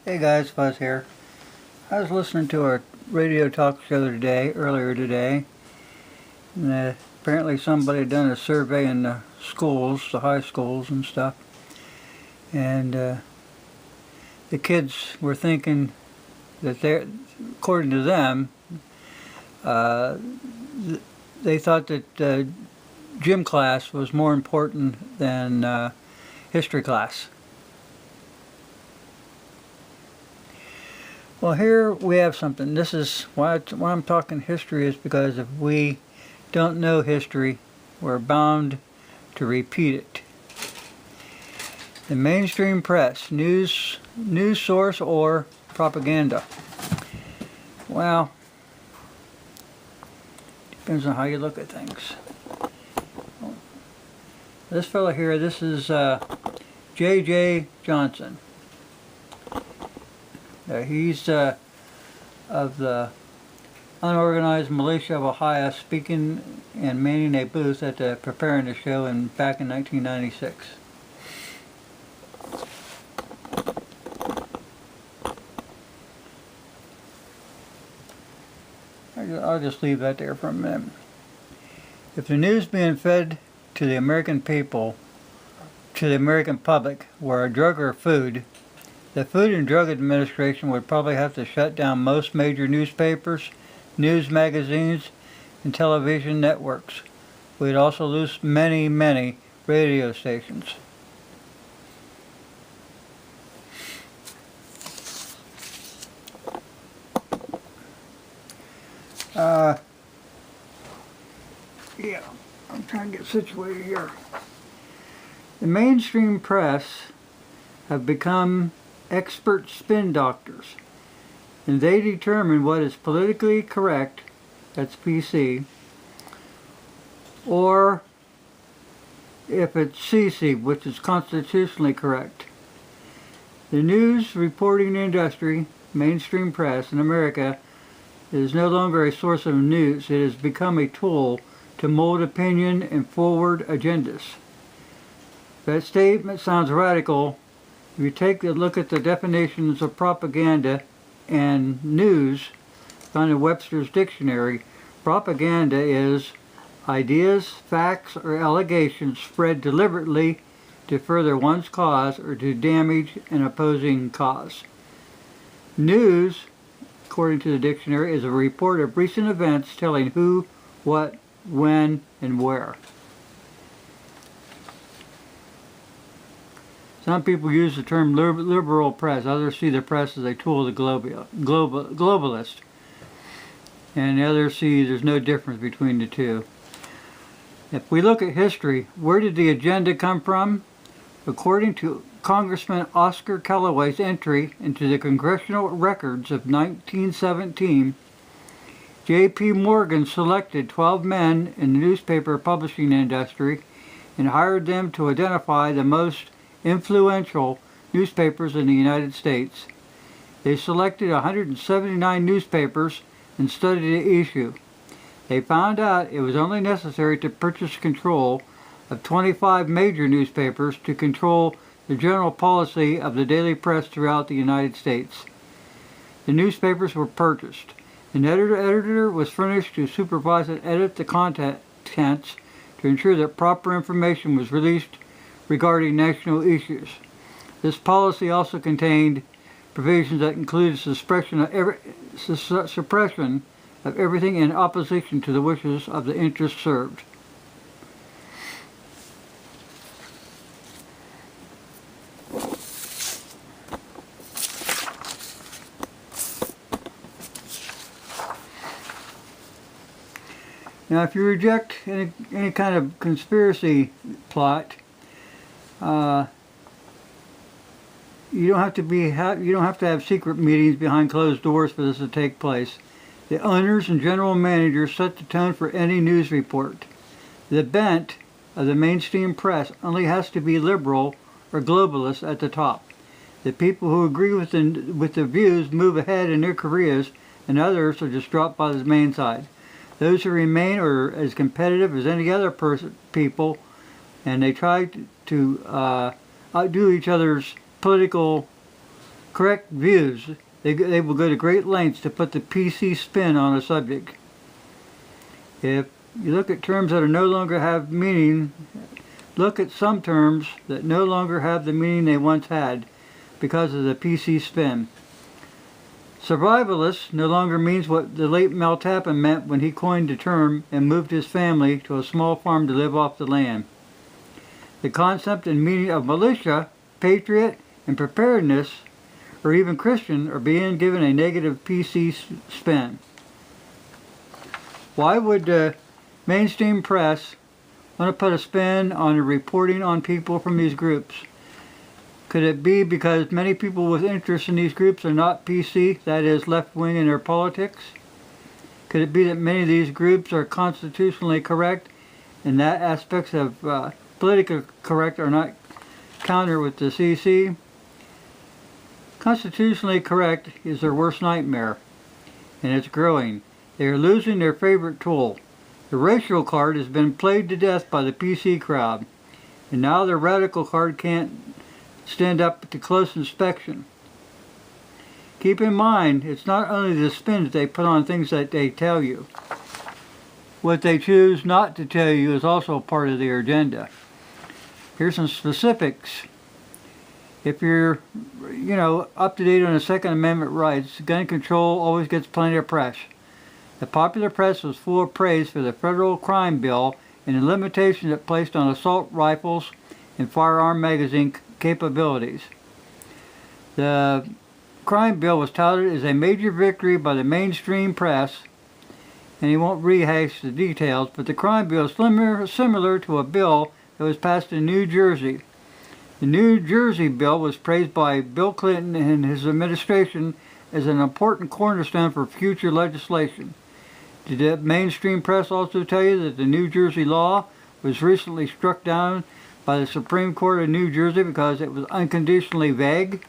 Hey guys, Fuzz here. I was listening to a radio talk show earlier today, and apparently somebody had done a survey in the schools, the high schools and stuff, and the kids were thinking that according to them, they thought that gym class was more important than history class. Well, here we have something. This is why I'm talking history, is because if we don't know history, we're bound to repeat it. The mainstream press, news source, or propaganda. Well, depends on how you look at things. This fellow here, this is J.J. Johnson. He's of the unorganized militia of Ohio, speaking and manning a booth at the Preparedness Show back in 1996. I'll just leave that there for a minute. If the news being fed to the American people, to the American public, were a drug or food, the Food and Drug Administration would probably have to shut down most major newspapers, news magazines, and television networks. We'd also lose many, many radio stations. Yeah, I'm trying to get situated here. The mainstream press have become expert spin doctors, and they determine what is politically correct, that's PC, or if it's CC, which is constitutionally correct. The news reporting industry, mainstream press in America, is no longer a source of news. It has become a tool to mold opinion and forward agendas. That statement sounds radical. If you take a look at the definitions of propaganda and news found in Webster's dictionary, propaganda is ideas, facts, or allegations spread deliberately to further one's cause or to damage an opposing cause. News, according to the dictionary, is a report of recent events telling who, what, when, and where. Some people use the term liberal press. Others see the press as a tool of the globalist. And others see there's no difference between the two. If we look at history, where did the agenda come from? According to Congressman Oscar Callaway's entry into the congressional records of 1917, J.P. Morgan selected 12 men in the newspaper publishing industry and hired them to identify the most influential newspapers in the United States. They selected 179 newspapers and studied the issue. They found out it was only necessary to purchase control of 25 major newspapers to control the general policy of the daily press throughout the United States. The newspapers were purchased. An editor was furnished to supervise and edit the contents to ensure that proper information was released regarding national issues. This policy also contained provisions that included suppression of everything in opposition to the wishes of the interests served. Now, if you reject any kind of conspiracy plot, you don't have to have secret meetings behind closed doors for this to take place. The owners and general managers set the tone for any news report. The bent of the mainstream press only has to be liberal or globalist at the top. The people who agree with the views move ahead in their careers, and others are just dropped by the main side. Those who remain are as competitive as any other people, and they try to outdo each other's political correct views. They will go to great lengths to put the PC spin on a subject. If you look at terms that are no longer have meaning, look at some terms that no longer have the meaning they once had because of the PC spin. Survivalist no longer means what the late Mel Tappan meant when he coined the term and moved his family to a small farm to live off the land. The concept and meaning of militia, patriot, and preparedness, or even Christian, are being given a negative PC spin. Why would the mainstream press want to put a spin on the reporting on people from these groups? Could it be because many people with interest in these groups are not PC, that is, left-wing in their politics? Could it be that many of these groups are constitutionally correct and that aspects of politically correct are not counter with the CC? Constitutionally correct is their worst nightmare, and it's growing. They are losing their favorite tool. The racial card has been played to death by the PC crowd, and now the radical card can't stand up to close inspection. Keep in mind, it's not only the spin that they put on things that they tell you. What they choose not to tell you is also part of their agenda. Here's some specifics. If you're, up to date on the Second Amendment rights, gun control always gets plenty of press. The popular press was full of praise for the federal crime bill and the limitations it placed on assault rifles and firearm magazine capabilities. The crime bill was touted as a major victory by the mainstream press, and he won't rehash the details, but the crime bill is similar to a bill that was passed in New Jersey. The New Jersey bill was praised by Bill Clinton and his administration as an important cornerstone for future legislation. Did the mainstream press also tell you that the New Jersey law was recently struck down by the Supreme Court of New Jersey because it was unconditionally vague?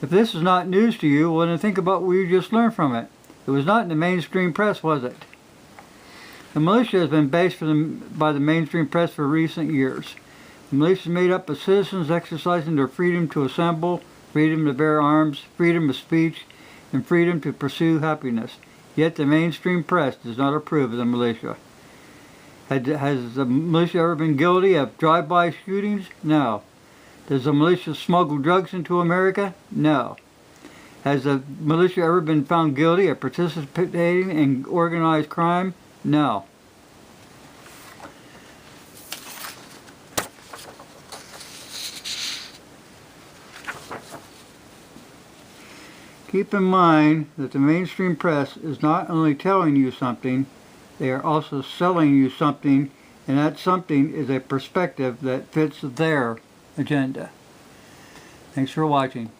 If this is not news to you, well then think about what you just learned from it. It was not in the mainstream press, was it? The militia has been based by the mainstream press for recent years. The militia is made up of citizens exercising their freedom to assemble, freedom to bear arms, freedom of speech, and freedom to pursue happiness. Yet the mainstream press does not approve of the militia. Has the militia ever been guilty of drive-by shootings? No. Does the militia smuggle drugs into America? No. Has the militia ever been found guilty of participating in organized crime? No. Keep in mind that the mainstream press is not only telling you something, they are also selling you something, and that something is a perspective that fits their agenda. Thanks for watching.